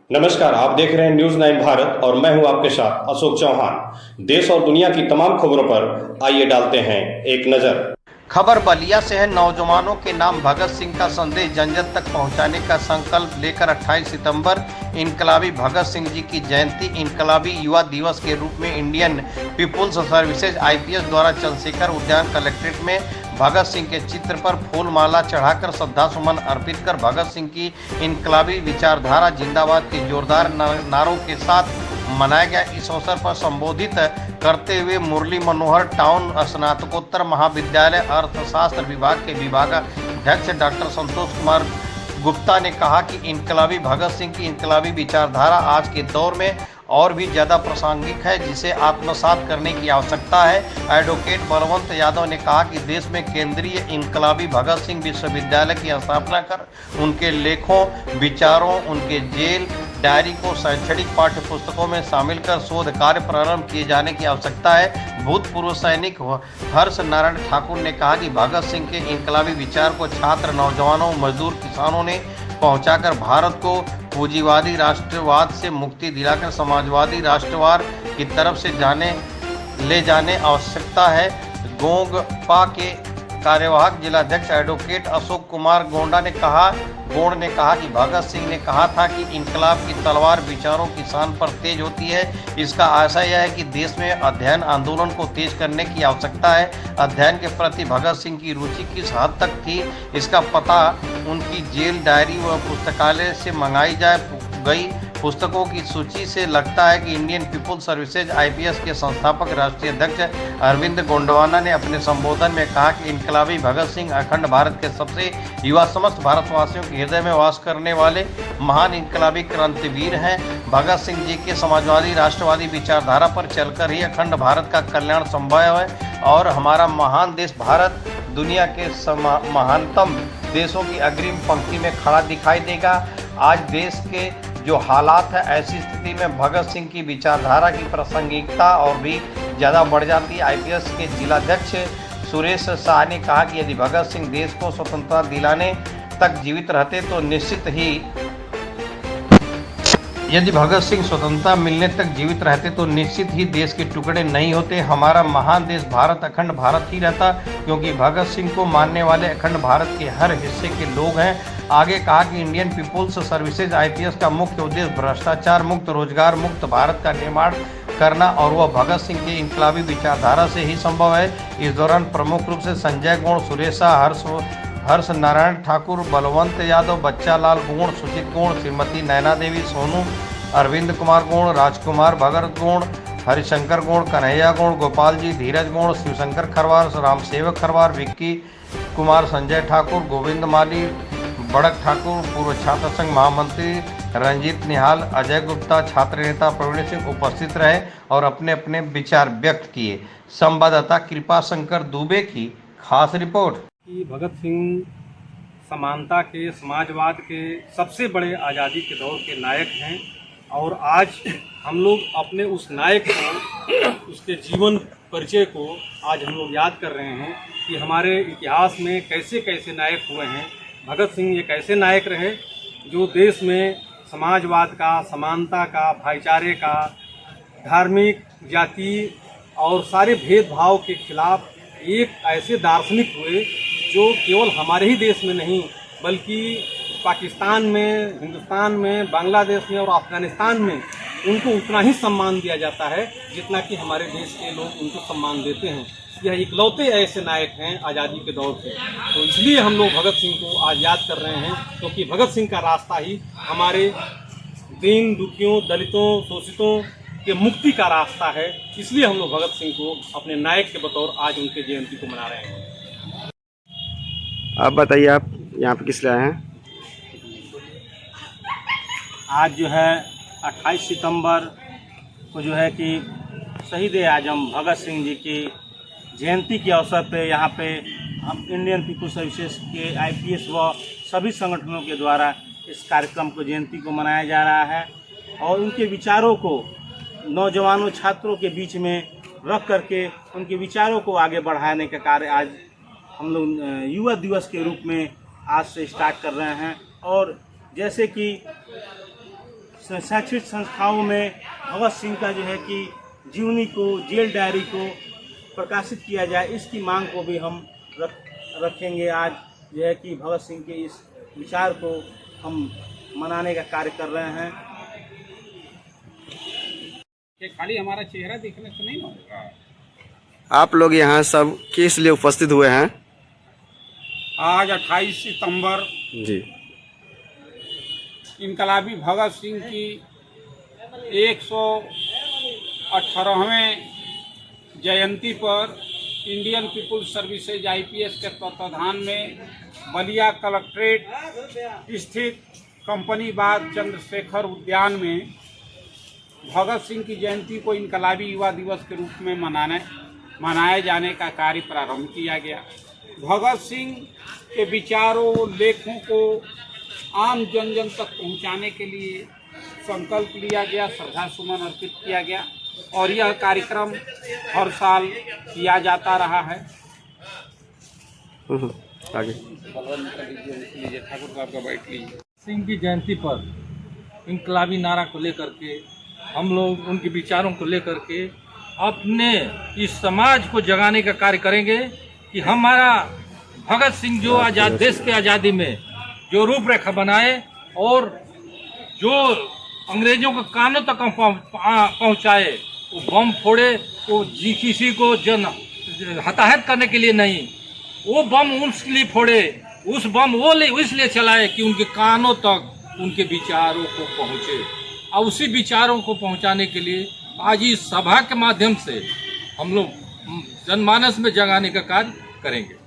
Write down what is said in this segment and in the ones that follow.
नमस्कार, आप देख रहे हैं न्यूज 9 भारत और मैं हूं आपके साथ अशोक चौहान। देश और दुनिया की तमाम खबरों पर आइए डालते हैं एक नजर। खबर बलिया से है। नौजवानों के नाम भगत सिंह का संदेश जन जन तक पहुंचाने का संकल्प लेकर 28 सितंबर इनकलाबी भगत सिंह जी की जयंती इनकलाबी युवा दिवस के रूप में इंडियन पीपुल्स सर्विसेज आईपीएस द्वारा चंद्रशेखर उद्यान कलेक्ट्रेट में भगत सिंह के चित्र पर फूल माला चढ़ाकर श्रद्धा सुमन अर्पित कर भगत सिंह की इनकलाबी विचारधारा जिंदाबाद के जोरदार नारों के साथ मनाया गया। इस अवसर पर संबोधित करते हुए मुरली मनोहर टाउन स्नातकोत्तर महाविद्यालय अर्थशास्त्र विभाग के विभागाध्यक्ष डॉक्टर संतोष कुमार गुप्ता ने कहा कि इनकलाबी भगत सिंह की इनकलाबी विचारधारा आज के दौर में और भी ज़्यादा प्रासंगिक है, जिसे आत्मसात करने की आवश्यकता है। एडवोकेट बलवंत यादव ने कहा कि देश में केंद्रीय इनकलाबी भगत सिंह विश्वविद्यालय की स्थापना कर उनके लेखों, विचारों, उनके जेल डायरी को शैक्षणिक पाठ्य पुस्तकों में शामिल कर शोध कार्य प्रारंभ किए जाने की आवश्यकता है। भूतपूर्व सैनिक हर्ष नारायण ठाकुर ने कहा कि भगत सिंह के इनकलाबी विचार को छात्र, नौजवानों, मजदूर, किसानों ने पहुंचाकर भारत को पूंजीवादी राष्ट्रवाद से मुक्ति दिलाकर समाजवादी राष्ट्रवाद की तरफ से ले जाने आवश्यकता है। गोंगपा के कार्यवाहक जिलाध्यक्ष एडवोकेट अशोक कुमार गोंड ने कहा कि भगत सिंह ने कहा था कि इनकलाब की तलवार विचारों की शान पर तेज होती है। इसका आशय यह है कि देश में अध्ययन आंदोलन को तेज करने की आवश्यकता है। अध्ययन के प्रति भगत सिंह की रुचि किस हद तक थी, इसका पता उनकी जेल डायरी व पुस्तकालय से मंगाई गई पुस्तकों की सूची से लगता है कि इंडियन पीपुल्स सर्विसेज आईपीएस के संस्थापक राष्ट्रीय अध्यक्ष अरविंद गोंडवाना ने अपने संबोधन में कहा कि इनकलाबी भगत सिंह अखंड भारत के सबसे युवा समस्त भारतवासियों के हृदय में वास करने वाले महान इनकलाबी क्रांतिवीर हैं। भगत सिंह जी के समाजवादी राष्ट्रवादी विचारधारा पर चलकर ही अखंड भारत का कल्याण संभव है और हमारा महान देश भारत दुनिया के महानतम देशों की अग्रिम पंक्ति में खड़ा दिखाई देगा। आज देश के जो हालात है, ऐसी स्थिति में भगत सिंह की विचारधारा की प्रासंगिकता और भी ज़्यादा बढ़ जाती है। आईपीएस के जिलाध्यक्ष सुरेश शाह ने कहा कि यदि भगत सिंह देश को स्वतंत्रता दिलाने तक जीवित रहते तो निश्चित ही देश के टुकड़े नहीं होते। हमारा महान देश भारत अखंड भारत ही रहता, क्योंकि भगत सिंह को मानने वाले अखंड भारत के हर हिस्से के लोग हैं। आगे कहा कि इंडियन पीपुल्स सर्विसेज आईपीएस का मुख्य उद्देश्य भ्रष्टाचार मुक्त, रोजगार मुक्त भारत का निर्माण करना और वह भगत सिंह की इनकलाबी विचारधारा से ही संभव है। इस दौरान प्रमुख रूप से संजय गौड़, सुरेश शाह, हर्ष नारायण ठाकुर, बलवंत यादव, बच्चा लाल गौड़, सुचित गौड़, श्रीमती नैना देवी सोनू, अरविंद कुमार गौड़, राजकुमार भगत गौड़, हरिशंकर गौड़, कन्हैया गौड़, गोपाल जी, धीरज गौड़, शिवशंकर खरवार, रामसेवक खरवार, विक्की कुमार, संजय ठाकुर, गोविंद माली, बड़क ठाकुर, पूर्व छात्र संघ महामंत्री रंजीत निहाल, अजय गुप्ता, छात्र नेता प्रवीण सिंह उपस्थित रहे और अपने अपने विचार व्यक्त किए। संवाददाता कृपा शंकर दुबे की खास रिपोर्ट। भगत सिंह समानता के, समाजवाद के सबसे बड़े आज़ादी के दौर के नायक हैं और आज हम लोग अपने उस नायक को, उसके जीवन परिचय को आज हम लोग याद कर रहे हैं कि हमारे इतिहास में कैसे कैसे नायक हुए हैं। भगत सिंह एक ऐसे नायक रहे जो देश में समाजवाद का, समानता का, भाईचारे का, धार्मिक, जाति और सारे भेदभाव के खिलाफ एक ऐसे दार्शनिक हुए जो केवल हमारे ही देश में नहीं बल्कि पाकिस्तान में, हिंदुस्तान में, बांग्लादेश में और अफगानिस्तान में उनको उतना ही सम्मान दिया जाता है जितना कि हमारे देश के लोग उनको सम्मान देते हैं। यह इकलौते ऐसे नायक हैं आज़ादी के दौर के, तो इसलिए हम लोग भगत सिंह को आज याद कर रहे हैं, क्योंकि भगत सिंह का रास्ता ही हमारे दीन दुखियों, दलितों, शोषितों के मुक्ति का रास्ता है। इसलिए हम लोग भगत सिंह को अपने नायक के बतौर आज उनके जयंती को मना रहे हैं। आप बताइए, आप यहाँ पे किस लिए आए हैं? आज जो है 28 सितंबर को जो है कि शहीद आजम भगत सिंह जी की जयंती के अवसर पे यहाँ पे हम इंडियन पीपुल्स सर्विसेज के आईपीएस व सभी संगठनों के द्वारा इस कार्यक्रम को, जयंती को मनाया जा रहा है और उनके विचारों को नौजवानों, छात्रों के बीच में रख करके उनके विचारों को आगे बढ़ाने का कार्य आज हम लोग युवा दिवस के रूप में आज से स्टार्ट कर रहे हैं। और जैसे कि शैक्षिक संस्थाओं में भगत सिंह का जो है कि जीवनी को, जेल डायरी को प्रकाशित किया जाए, इसकी मांग को भी हम रखेंगे। आज जो है कि भगत सिंह के इस विचार को हम मनाने का कार्य कर रहे हैं। ये खाली हमारा चेहरा देखने से नहीं होगा। आप लोग यहाँ सब किस लिए उपस्थित हुए हैं? आज 28 सितंबर जी, इनकलाबी भगत सिंह की 118वें जयंती पर इंडियन पीपुल्स सर्विसेज IPS के तत्वाधान में बलिया कलेक्ट्रेट स्थित कंपनी बाग चंद्रशेखर उद्यान में भगत सिंह की जयंती को इनकलाबी युवा दिवस के रूप में मनाए जाने का कार्य प्रारंभ किया गया। भगत सिंह के विचारों, लेखों को आम जन जन तक पहुंचाने के लिए संकल्प लिया गया, श्रद्धा सुमन अर्पित किया गया और यह कार्यक्रम हर साल किया जाता रहा है। आगे ठाकुर साहब का बैठ लीजिए। सिंह की जयंती पर इनकलाबी नारा को लेकर के हम लोग उनके विचारों को लेकर के अपने इस समाज को जगाने का कार्य करेंगे कि हमारा भगत सिंह जो आजाद देश के आज़ादी में जो रूपरेखा बनाए और जो अंग्रेजों के कानों तक पहुंचाए, वो बम फोड़े, वो किसी को जन हताहत करने के लिए नहीं, वो बम उसके फोड़े, उस बम वो इसलिए चलाए कि उनके कानों तक उनके विचारों को पहुंचे। और उसी विचारों को पहुंचाने के लिए आज इस सभा के माध्यम से हम लोग जनमानस में जगाने का कार्य करेंगे।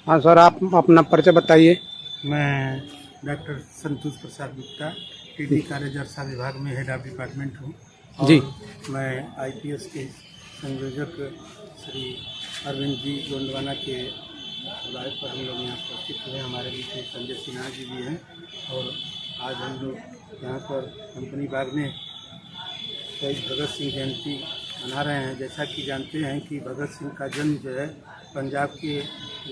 हाँ सर, आप अपना परिचय बताइए। मैं डॉक्टर संतोष प्रसाद गुप्ता, टीडी कार्य जरसा विभाग में हेड ऑफ डिपार्टमेंट हूँ। जी। मैं IPS के संयोजक श्री अरविंद जी गोंडवाना के बुलाए पर हम लोग यहाँ उपस्थित हुए। हमारे बीच में संजय सिन्हा जी भी हैं और आज हम लोग यहाँ पर कंपनी बाग में शहीद भगत सिंह जयंती मना रहे हैं। जैसा कि जानते हैं कि भगत सिंह का जन्म जो है पंजाब के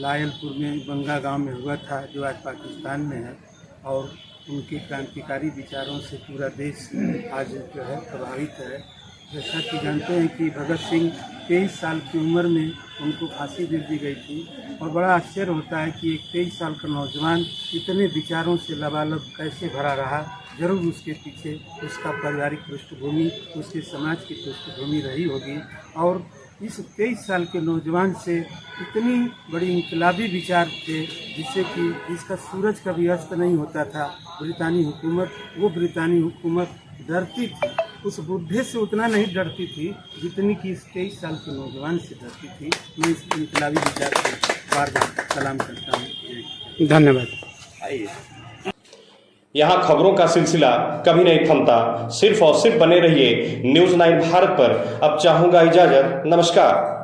लायलपुर में बंगा गांव में हुआ था, जो आज पाकिस्तान में है, और उनके क्रांतिकारी विचारों से पूरा देश आज जो है प्रभावित है। जैसा कि जानते हैं कि भगत सिंह 23 साल की उम्र में उनको फांसी दे दी गई थी और बड़ा आश्चर्य होता है कि एक 23 साल का नौजवान इतने विचारों से लबालब कैसे भरा रहा। जरूर उसके पीछे उसका पारिवारिक पृष्ठभूमि, उसके समाज की पृष्ठभूमि रही होगी और इस 23 साल के नौजवान से इतनी बड़ी इनकलाबी विचार थे जिससे कि जिसका सूरज कभी अस्त नहीं होता था। ब्रितानी हुकूमत, वो ब्रितानी हुकूमत डरती थी, उस बुढ़े से उतना नहीं डरती थी जितनी कि इस 23 साल के नौजवान से डरती थी। मैं इस इनकलाबी विचार को बार बार सलाम करता हूँ। धन्यवाद। यहाँ खबरों का सिलसिला कभी नहीं थमता। सिर्फ और सिर्फ बने रहिए न्यूज़ 9 भारत पर। अब चाहूंगा इजाजत। नमस्कार।